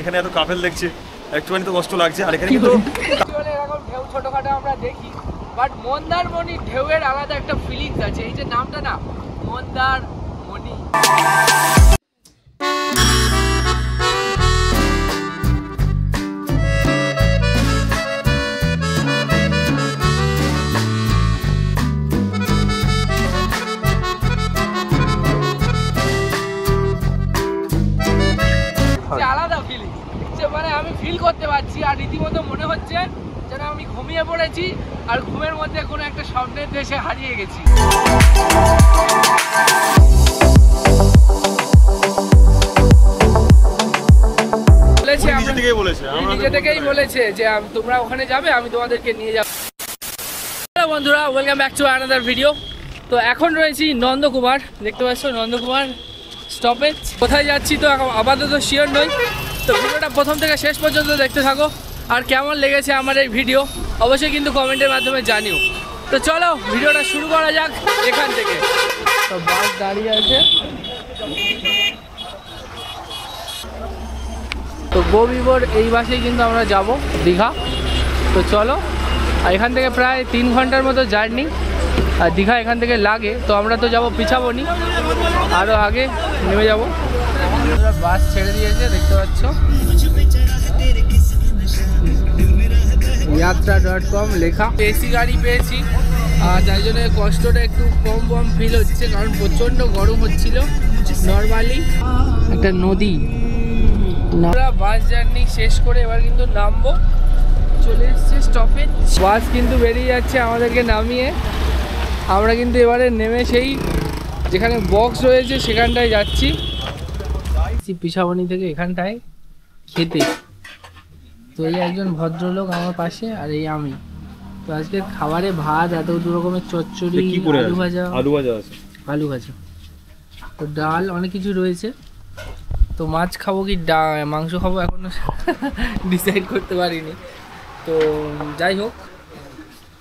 এখানে এত কাপেল দেখছে, একটুখানি তো কষ্ট লাগছে। আর এখানে কিন্তু এরকম ঢেউ ছোটখাটো আমরা দেখি, বাট মন্দারমণি ঢেউয়ের আলাদা একটা ফিলিংস আছে। এই যে নামটা না, মন্দারমণি। আলাদা ফিলিং, মানে আমি ফিল করতে পারছি। আর রীতিমতো মনে হচ্ছে যেন আমি ঘুমিয়ে পড়েছি আর ঘুমের মধ্যে কোনো একটা স্বপ্নের দেশে হারিয়ে গেছি। নিজে থেকেই বলেছে যে তোমরা ওখানে যাবে, আমি তোমাদেরকে নিয়ে যাবো। বন্ধুরা, welcome back to another video. তো এখন রয়েছি নন্দকুমার, দেখতে পাচ্ছ নন্দকুমার স্টপেজ। কোথায় যাচ্ছি তো আপাতত শিওর নই। তো ভিডিওটা প্রথম থেকে শেষ পর্যন্ত দেখতে থাকো। আর কেমন লেগেছে আমার এই ভিডিও অবশ্যই কিন্তু কমেন্টের মাধ্যমে জানিও। তো চলো ভিডিওটা শুরু করা যাক এখান থেকে। তো বাস দাঁড়িয়ে আছে, তো গোবিবর এই বাসেই কিন্তু আমরা যাব দীঘা। তো চলো, আর এখান থেকে প্রায় 3 ঘন্টার মতো জার্নি। আর দীঘা এখান থেকে লাগে, তো আমরা তো যাবো পিছাবনি, আরও আগে নেমে যাব। বাস ছেড়ে দিয়েছে, দেখতে পাচ্ছ यात्रा.com লেখা। এসি গাড়ি পেয়েছি, আর তাই জন্য কষ্টটা একটু কম ফিল হচ্ছে, কারণ প্রচণ্ড গরম হচ্ছিল। নর্মালি একটা নদী। আমরা বাস জার্নি শেষ করে এবার কিন্তু নামবো, চলে এসছে স্টপেজ। বাস কিন্তু বেরিয়ে যাচ্ছে আমাদেরকে নামিয়ে। আমরা কিন্তু এবারে নেমে সেই যেখানে বক্স রয়েছে সেখানটায় যাচ্ছি, পিছাবনি থেকে এখানটায় খেতে। তো এই একজন ভদ্রলোক আমার পাশে, আর এই আমি। তো আজকে খাবারে ভাত, এত দু রকমের চচ্চড়ি, আলু ভাজা, তো ডাল, অনেক কিছু রয়েছে। তো মাছ খাবো কি মাংস খাবো এখনো ডিসাইড করতে পারিনি। তো যাই হোক,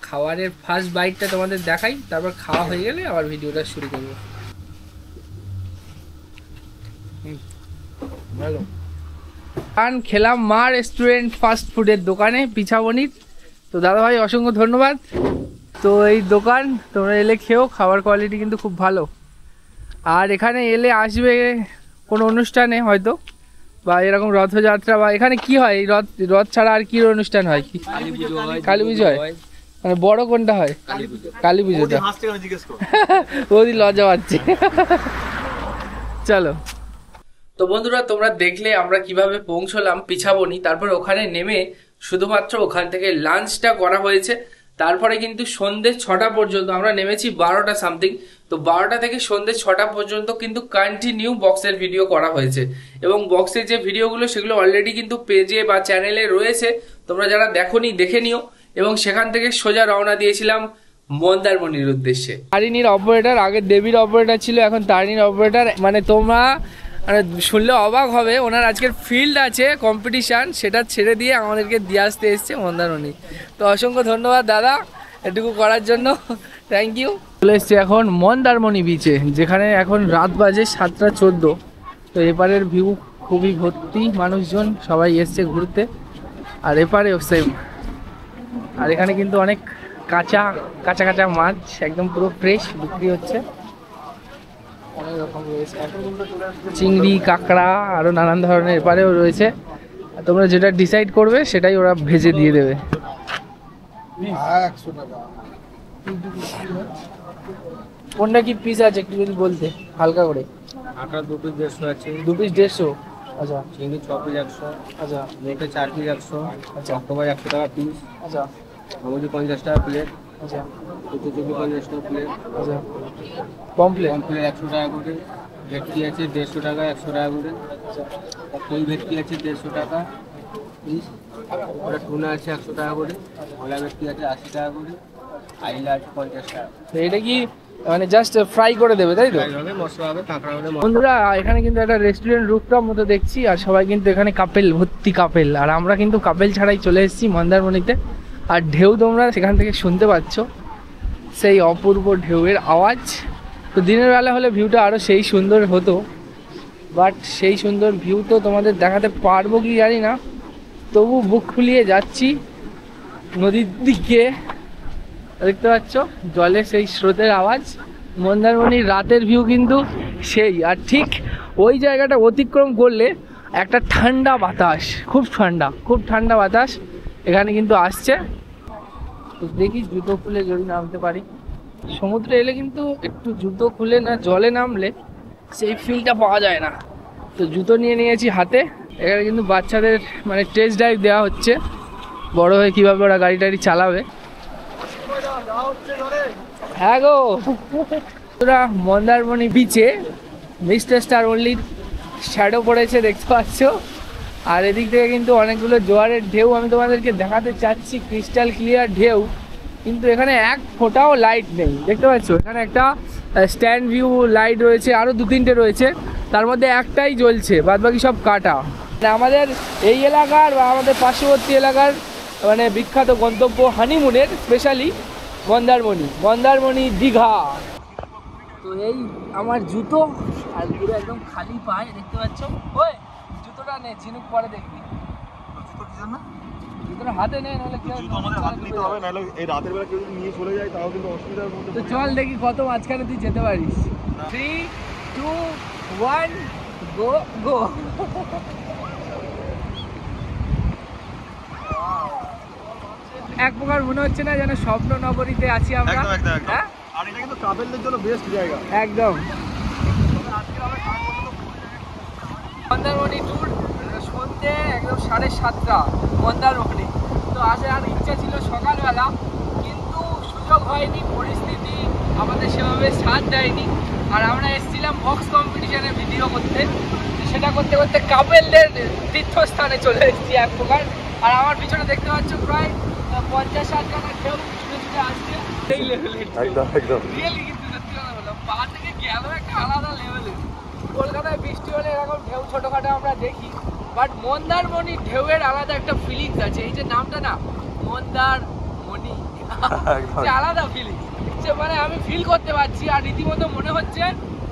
খাবারের ফার্স্ট বাইটটা তোমাদের দেখাই, তারপর খাওয়া হয়ে গেলে আবার ভিডিওটা শুরু করবো। ভালো খেলাম মা রেস্টুরেন্ট ফাস্ট ফুডের দোকানে পিছাবনির। তো দাদাভাই অসংখ্য ধন্যবাদ। তো এই দোকান তোমরা এলে খেও, খাবার কোয়ালিটি কিন্তু খুব ভালো। আর এখানে এলে আসবে কোনো অনুষ্ঠানে হয়তো, বা এরকম রথযাত্রা, বা এখানে কি হয় রথ ছাড়া আর কি অনুষ্ঠান হয়? কি কালী পুজো হয়? মানে বড় কোনটা হয়? কালী পুজোটা। ওদি লজ্জা পাচ্ছে। চলো। তো বন্ধুরা, তোমরা দেখলে আমরা কিভাবে পৌঁছলাম পিছাবনি। তারপর ওখানে নেমে শুধুমাত্র ওখান থেকে লাঞ্চটা করা হয়েছে। তারপরে কিন্তু সন্ধ্যে 6টা পর্যন্ত আমরা নেমেছি 12টা সামথিং। তো 12টা থেকে সন্ধ্যে 6টা পর্যন্ত কিন্তু কন্টিনিউ বক্সের ভিডিও করা হয়েছে। এবং বক্সের যে ভিডিওগুলো সেগুলো অলরেডি কিন্তু পেজে বা চ্যানেলে রয়েছে, তোমরা যারা দেখোনি দেখে নিও। এবং সেখান থেকে সোজা রওনা দিয়েছিলাম মন্দারমণির উদ্দেশ্যে। তারিণীর অপারেটর, আগে দেবীর অপারেটর ছিল, এখন তারিণীর অপারেটর। মানে তোমরা শুনলে অবাক হবে, ওনার আজকের ফিল্ড আছে কম্পিটিশান, সেটা ছেড়ে দিয়ে আমাদেরকে দিয়ে আসতে এসছে মন্দারমণি। তো অসংখ্য ধন্যবাদ দাদা এটুকু করার জন্য, থ্যাংক ইউ। চলে এসছে এখন মন্দারমণি বিচে, যেখানে এখন রাত বাজে 7:14। তো এপারের ভিউ খুবই ভর্তি মানুষজন, সবাই এসছে ঘুরতে। আর এপারেও সেম। আর এখানে কিন্তু অনেক কাঁচা মাছ, একদম পুরো ফ্রেশ বিক্রি হচ্ছে। অনেক রকম রয়েছে, চিংড়ি, কাঁকড়া, আরও নানান ধরনের এপারেও রয়েছে। তোমরা যেটা ডিসাইড করবে সেটাই ওরা ভেজে দিয়ে দেবে। কোনটা কি পিস আছে একটু যদি বলতে হালকা করে? কাঁকড়া 2 পিস 150 আছে। 2 পিস 150? আচ্ছা। চিংড়ি 6 পিস 100। আচ্ছা। মোটে 4 পিস 100। আচ্ছা। অক্টোবর 100 টাকা পিস। আচ্ছা। আমুদি 50 টাকা প্লেট। আচ্ছা। চুচুচুপি 50 টাকা প্লেট। আচ্ছা। পমপ্লেট 100 টাকা করে। ভেটকি আছে 150 টাকা 100 টাকা করে। আচ্ছা। কই ভেটকি আছে 150 টাকা পিস। ওটা টুনা আছে 100 টাকা করে। ভোলা ভেটকি আছে 80 টাকা করে। আইলা আছে 50 টাকা। তো এটা কি মানে জাস্ট ফ্রাই করে দেবে তাই তো? মশলা হবে, কাঁকড়া হবে। বন্ধুরা, এখানে কিন্তু একটা রেস্টুরেন্ট রুফটপ মতো দেখছি, আর সবাই কিন্তু এখানে কাপেল, ভর্তি কাপেল। আর আমরা কিন্তু কাপেল ছাড়াই চলে এসেছি মন্দারমণিতে। আর ঢেউ তোমরা সেখান থেকে শুনতে পাচ্ছ, সেই অপূর্ব ঢেউয়ের আওয়াজ। তো দিনের বেলা হলে ভিউটা আরও সেই সুন্দর হতো। বাট সেই সুন্দর ভিউ তো তোমাদের দেখাতে পারবো কি জানি না, তবু বুক খুলিয়ে যাচ্ছি নদীর দিকে। দেখতে পাচ্ছ জলের সেই স্রোতের আওয়াজ। মন্দারমণির রাতের ভিউ কিন্তু সেই। আর ঠিক ওই জায়গাটা অতিক্রম করলে একটা ঠান্ডা বাতাস, খুব ঠান্ডা বাতাস এখানে কিন্তু আসছে। তো দেখি জুতো খুলে যদি নামতে পারি। সমুদ্রে এলে কিন্তু একটু জুতো খুলে না জলে নামলে সেই ফিলটা পাওয়া যায় না। তো জুতো নিয়ে নিয়েছি হাতে। এখানে কিন্তু বাচ্চাদের মানে টেস্ট ড্রাইভ দেওয়া হচ্ছে, বড় হয়ে কীভাবে ওরা গাড়ি টাড়ি চালাবে। হ্যাঁ গো, তোরা মন্দারমণি বিচে মিস্টার স্টার অনলি শ্যাডো পড়েছে দেখতে পাচ্ছ। আর এদিক থেকে কিন্তু অনেকগুলো জোয়ারের ঢেউ আমি তোমাদেরকে দেখাতে চাচ্ছি, ক্রিস্টাল ক্লিয়ার ঢেউ। কিন্তু এখানে এক ফোঁটাও লাইট নেই, দেখতে পাচ্ছ। এখানে একটা স্ট্যান্ড ভিউ লাইট রয়েছে, আরও 2-3টে রয়েছে, তার মধ্যে একটাই জ্বলছে, বাদবাকি সব কাটা। আমাদের এই এলাকার বা আমাদের পার্শ্ববর্তী এলাকার মানে বিখ্যাত গন্তব্য হানিমুনের, স্পেশালি মন্দারমণি দীঘা। তো এই আমার জুতো, আর পুরো একদম খালি পায়ে, দেখতে পাচ্ছ। ওই জুতোটা নে, ঝিনুক পরে দেখবি। জুতো কি জন্য? জুতোটা হাতে নে, নাহলে কি জুতো আমাদের হাতে নিতে হবে, নাহলে এই রাতের বেলা কেউ যদি নিয়ে চলে যায় তাও কিন্তু অসুবিধার মধ্যে। তো চল দেখি কত মাঝখানে তুই যেতে পারিস। 3, 2, 1 গো। এক প্রকার মনে হচ্ছে না যেন স্বপ্ন নগরীতে আছি আমরা। একদম। হ্যাঁ, আর এটা কিন্তু ট্রাভেলদের জন্য বেস্ট জায়গা একদম। মন্দারমণি ট্যুর সন্ধ্যে একদম 7:30 মন্দারমণি। তো আসার ইচ্ছা ছিল সকালবেলা, কিন্তু সুযোগ হয়নি, পরিস্থিতি আমাদের সেভাবে সাথ দেয়নি। আর আমরা এসেছিলাম বক্স কম্পিটিশনে ভিডিও করতে, সেটা করতে করতে কাপেলদের তীর্থস্থানে চলে এসেছি এক প্রকার। আর আমার পিছনে দেখতে পাচ্ছ প্রায় 50-60 জনের ঢেউ ছুটে ছুটে আসছে। এই লেভেলের একদম রিয়েলি, কিন্তু সত্যি কথা বললাম, পা থেকে গেল একটা আলাদা লেভেলের। কলকাতায় বৃষ্টি হলে এরকম ঢেউ ছোটোখাটো আমরা দেখি, বাট মন্দারমণি ঢেউয়ের আলাদা একটা ফিলিংস আছে। এই যে নামটা না, মন্দারমণি, যে আলাদা ফিলিংস, যে মানে আমি ফিল করতে পারছি। আর রীতিমতো মনে হচ্ছে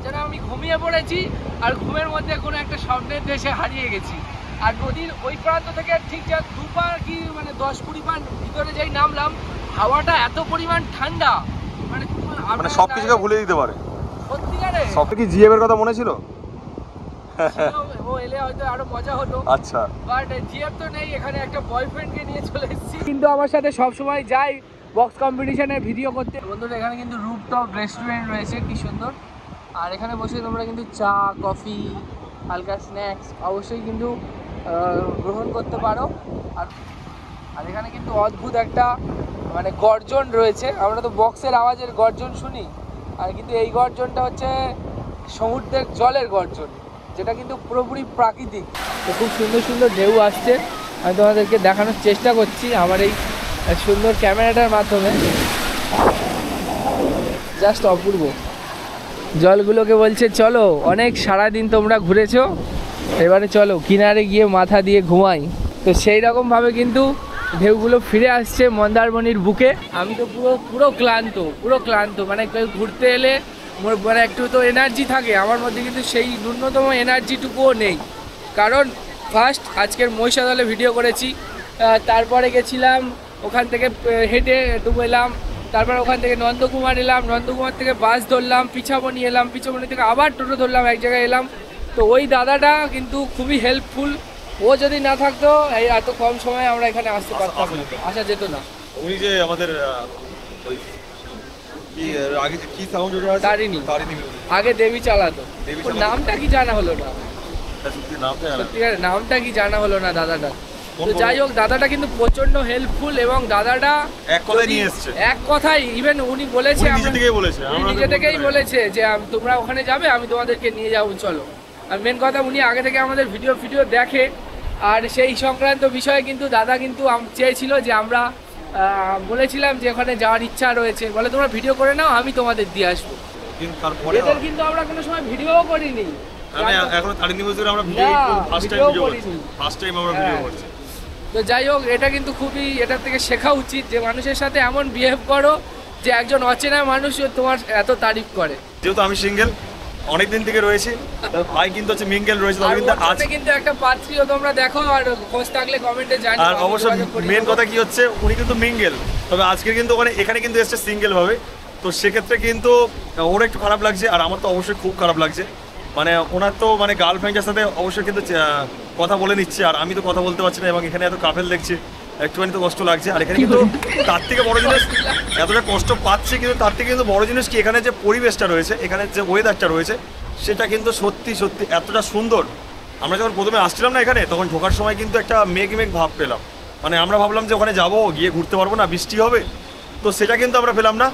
যেন আমি ঘুমিয়ে পড়েছি আর ঘুমের মধ্যে কোনো একটা স্বপ্নের দেশে হারিয়ে গেছি। আর নদীর ওই প্রান্ত থেকে ঠিক যা 2 পা কি মানে 10-20 পা ভিতরে যেই নামলাম, হাওয়াটা এত পরিমাণ ঠান্ডা, মানে সবকিছুকে ভুলে দিতে পারে। সত্যিকারে সব কি জিএম এর কথা মনে ছিল? ও এলে হয়তো আরো মজা হতো। আচ্ছা, বাট জিএফ তো নেই এখানে, একটা বয়ফ্রেন্ডকে নিয়ে চলে এসেছি। কিন্তু আমার সাথে সব সময় যাই বক্স কম্পিটিশনে ভিডিও করতে। বন্ধুরা এখানে কিন্তু রুফটপ রেস্টুরেন্ট রয়েছে, কি সুন্দর। আর এখানে বসে তোমরা কিন্তু চা, কফি, হালকা স্ন্যাক্স অবশ্যই কিন্তু গ্রহণ করতে পারো। আর এখানে কিন্তু অদ্ভুত একটা মানে গর্জন রয়েছে। আমরা তো বক্সের আওয়াজের গর্জন শুনি, আর কিন্তু এই গর্জনটা হচ্ছে সমুদ্রের জলের গর্জন, যেটা কিন্তু পুরোপুরি প্রাকৃতিক। তো খুব সুন্দর সুন্দর ঢেউ আসছে, আমি তোমাদেরকে দেখানোর চেষ্টা করছি আমার এই সুন্দর ক্যামেরাটার মাধ্যমে। জাস্ট অপূর্ব। জলগুলোকে বলছে চলো, অনেক সারাদিন তোমরা ঘুরেছো, এবারে চলো কিনারে গিয়ে মাথা দিয়ে ঘুমাই। তো সেই রকমভাবে কিন্তু ঢেউগুলো ফিরে আসছে মন্দারমণির বুকে। আমি তো পুরো ক্লান্ত। মানে কেউ ঘুরতে এলে মানে একটু তো এনার্জি থাকে, আমার মধ্যে কিন্তু সেই ন্যূনতম এনার্জিটুকুও নেই। কারণ ফার্স্ট আজকের মহিষাদলে ভিডিও করেছি, তারপরে গেছিলাম ওখান থেকে হেঁটে একটু এলাম, তারপর ওখান থেকে নন্দকুমার এলাম, নন্দকুমার থেকে বাস ধরলাম, পিছাবনি এলাম, পিছাবনি থেকে আবার টোটো ধরলাম, এক জায়গায় এলাম। তো ওই দাদাটা কিন্তু খুবই হেল্পফুল, ও যদি না থাকতো এই এত কম সময়ে আমরা এখানে আসতে পারতাম না, আসা যেত না। উনি যে আমাদের আগে কি সাউন্ড তারিণী আগে দেবী চালাতো, নামটা কি জানা হলো না, সত্যিকার নামটা কি জানা হলো না দাদাটা। তো যাই হোক, দাদাটা কিন্তু প্রচন্ড হেল্পফুল, এবং দাদাটা এক কথাই ইভেন উনি বলেছে, নিজে থেকেই বলেছে যে তোমরা ওখানে যাবে, আমি তোমাদেরকে নিয়ে যাবো চলো। আর মেন কথা, উনি আগে থেকে আমাদের ভিডিও দেখে, আর সেই সংক্রান্ত বিষয়ে কিন্তু দাদা কিন্তু চেয়েছিল যে আমরা বলেছিলাম যে ওখানে যাওয়ার ইচ্ছা রয়েছে, বলে তোমরা ভিডিও করে নাও, আমি তোমাদের দিয়ে আসবো। কিন্তু আমরা কোনো সময় ভিডিও করিনি, তো যাই হোক, এটা কিন্তু খুবই, এটার থেকে শেখা উচিত যে মানুষের সাথে এমন বিহেভ করো যে একজন অচেনা মানুষ তোমার এত তারিফ করে। যেহেতু আমি সিঙ্গেল, অনেকদিন থেকে রয়েছি, তার ভাই কিন্তু হচ্ছে মিঙ্গেল রয়েছে, তবে কিন্তু আজ কিন্তু একটা পাত্রীও তোমরা দেখো, আর খোঁজ থাকলে কমেন্টে জানিও। আর অবশ্য মেন কথা কি হচ্ছে, উনি কিন্তু মিঙ্গেল, তবে আজকে কিন্তু এখানে কিন্তু এসছে সিঙ্গেল ভাবে। তো সেক্ষেত্রে কিন্তু ওর একটু খারাপ লাগছে, আর আমার তো অবশ্যই খুব খারাপ লাগছে। মানে ওনার তো মানে গার্লফ্রেন্ডের সাথে অবশ্যই কিন্তু কথা বলে নিচ্ছে, আর আমি তো কথা বলতে পারছি না, এবং এখানে এত কাপেল দেখছি, একটুখানি তো কষ্ট লাগছে। আর এখানে কিন্তু তার থেকে বড় জিনিস, এতটা কষ্ট পাচ্ছে কিন্তু তার থেকে কিন্তু বড় জিনিস কি, এখানে যে পরিবেশটা রয়েছে, এখানে যে ওয়েদারটা রয়েছে, সেটা কিন্তু সত্যি সত্যি এতটা সুন্দর। আমরা যখন প্রথমে আসছিলাম না এখানে, তখন ঢোকার সময় কিন্তু একটা মেঘ মেঘ ভাব পেলাম। মানে আমরা ভাবলাম যে ওখানে যাবো, গিয়ে ঘুরতে পারবো না, বৃষ্টি হবে, তো সেটা কিন্তু আমরা পেলাম না।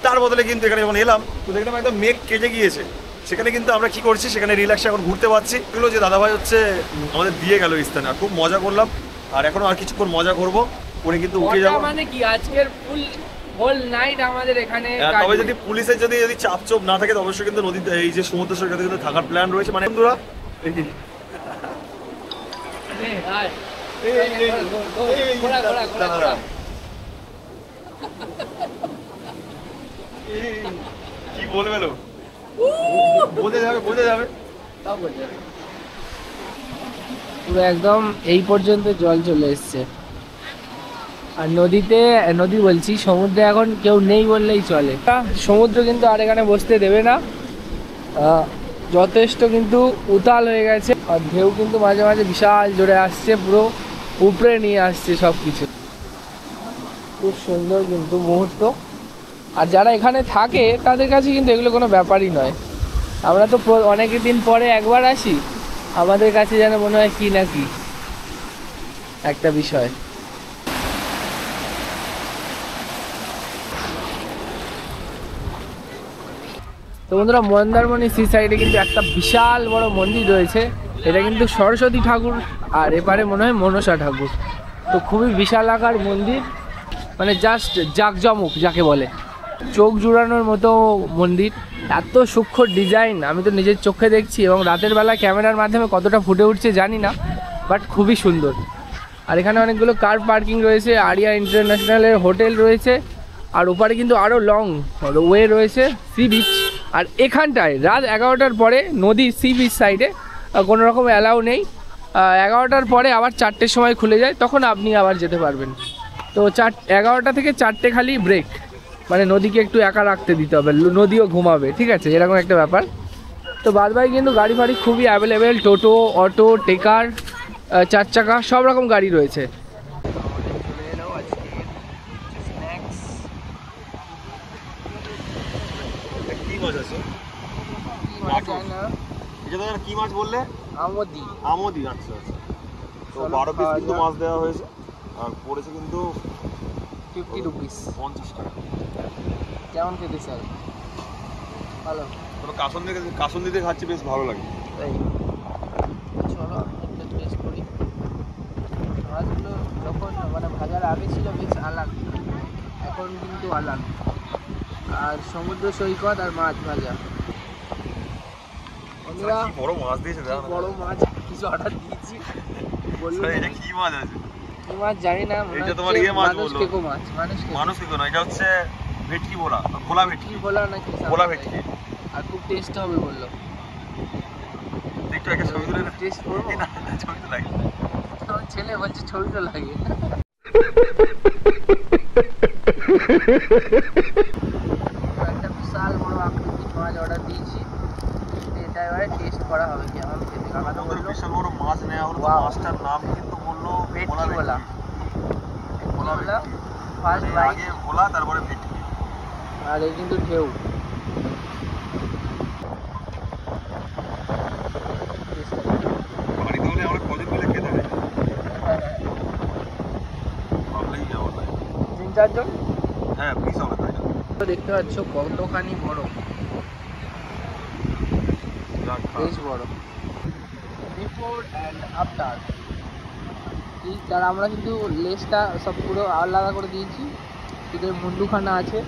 তার বদলে কিন্তু এখানে যখন এলাম, তো দেখলাম একদম মেঘ কেটে গিয়েছে। সেখানে কিন্তু আমরা কি করছি, সেখানে রিল্যাক্সে এখন ঘুরতে পারছি। এগুলো যে দাদাভাই হচ্ছে আমাদের দিয়ে গেল স্থানে, আর খুব মজা করলাম, আর এখনো আর কিছুক্ষণ মজা করবো, করে কিন্তু উঠে যাবো। মানে কি আজকের ফুল হোল নাইট আমাদের এখানে। তবে যদি পুলিশের যদি চাপ চোপ না থাকে, তো অবশ্যই কিন্তু নদীতে এই যে সমুদ্র সৈকতে কিন্তু থাকার প্ল্যান রয়েছে। মানে বন্ধুরা কি বলবে, বোঝা যাবে পুরো একদম এই পর্যন্ত জল চলে এসছে। আর নদী বলছি, সমুদ্রে এখন কেউ নেই বললেই চলে। সমুদ্র কিন্তু আর এখানে বসতে দেবে না, যথেষ্ট কিন্তু উতাল হয়ে গেছে, আর ঢেউ কিন্তু মাঝে মাঝে বিশাল জোরে আসছে, পুরো উপরে নিয়ে আসছে সব কিছু। খুব সুন্দর কিন্তু মুহূর্ত। আর যারা এখানে থাকে তাদের কাছে কিন্তু এগুলো কোনো ব্যাপারই নয়। আমরা তো অনেক দিন পরে একবার আসি, আমাদের কাছে যেন মনে হয় কি না কি একটা বিষয়। তো বন্ধুরা, মন্দারমণি সি সাইডে কিন্তু একটা বিশাল বড় মন্দির রয়েছে। এটা কিন্তু সরস্বতী ঠাকুর, আর এপারে মনে হয় মনসা ঠাকুর। তো খুবই বিশাল আকার মন্দির, মানে জাস্ট জাঁকজমক যাকে বলে, চোখ জুড়ানোর মতো মন্দির। এত সূক্ষ্ম ডিজাইন আমি তো নিজের চোখে দেখছি, এবং রাতের বেলা ক্যামেরার মাধ্যমে কতটা ফুটে উঠছে জানি না, বাট খুবই সুন্দর। আর এখানে অনেকগুলো কার পার্কিং রয়েছে, আরিয়া ইন্টারন্যাশনালের হোটেল রয়েছে, আর ওপারে কিন্তু আরও লং ওয়ে রয়েছে, সি বিচ। আর এখানটায় রাত 11টার পরে নদী সি বিচ সাইডে কোনো রকম অ্যালাউ নেই। 11টার পরে আবার 4টের সময় খুলে যায়, তখন আপনি আবার যেতে পারবেন। তো 11টা থেকে 4টে খালি ব্রেক, মানে নদীকে একটু একা রাখতে দিতে হবে, নদীও ঘুমাবে, ঠিক আছে, এরকম একটা ব্যাপার। তো বাদ বাকি কিন্তু গাড়ি ফাড়ি খুবই অ্যাভেলেবেল, টোটো, অটো, টেকার, 4 চাকা সব রকম গাড়ি রয়েছে। কি মাছ বললে? আমোদি। আচ্ছা। তো 12 পিস কিন্তু মাছ দেওয়া হয়েছে, আর পড়েছে কিন্তু 50 রুপিস, 50 টাকা। কেমন খেতে স্যার? ভালো। তোরা কাসুন্দি দিয়ে খাচ্ছি, বেশ ভালো লাগে। চলো একটা টেস্ট করি। মাছগুলো যখন মানে ভাজার আগে ছিল বেশ আলাগ, এখন কিন্তু আলাগ। আর সমুদ্র সৈকত আর মাছ ভাজা, বড় মাছ দিয়েছে, বড় মাছ কিছু অর্ডার দিয়েছি, বললো এটা কি মাছ আছে? কি মাছ জানি না, এটা তোমার ইয়ে মাছ বললো, মানুষ কেকো না, এটা হচ্ছে ভেটকি বলা, ভোলা ভেটকি বলা নাকি, ভোলা ভেটকি। আর খুব টেস্ট হবে বললো। একটু একটা ছবি তুলে টেস্ট করবো না, ছবি তো লাগে, আমার ছেলে বলছে ছবি তো লাগে। একটা বিশাল বড় আকৃতির মাছ অর্ডার দিয়েছি, এটা এবারে টেস্ট করা হবে কেমন খেতে। কাকা তো বললো বিশাল বড় মাছ নেওয়া হলো, মাছটার নাম কিন্তু বললো ভেটকি বলা। ফার্স্ট আগে ভোলা, তারপরে ভেটকি। আর এই কিন্তু ঢেউ। বাড়িতে হলে আমরা কদিন মিলে খেতে হয়, ভাবলেই যাওয়া হয়। 3-4 জন, হ্যাঁ পিস হবে তাই না। তো দেখতে পাচ্ছ কতখানি বড়, বেশ বড়। বিফোর অ্যান্ড আফটার, তার আমরা কিন্তু লেজটা সব পুরো আলাদা করে দিয়েছি, এদের মুন্ডুখানা আছে,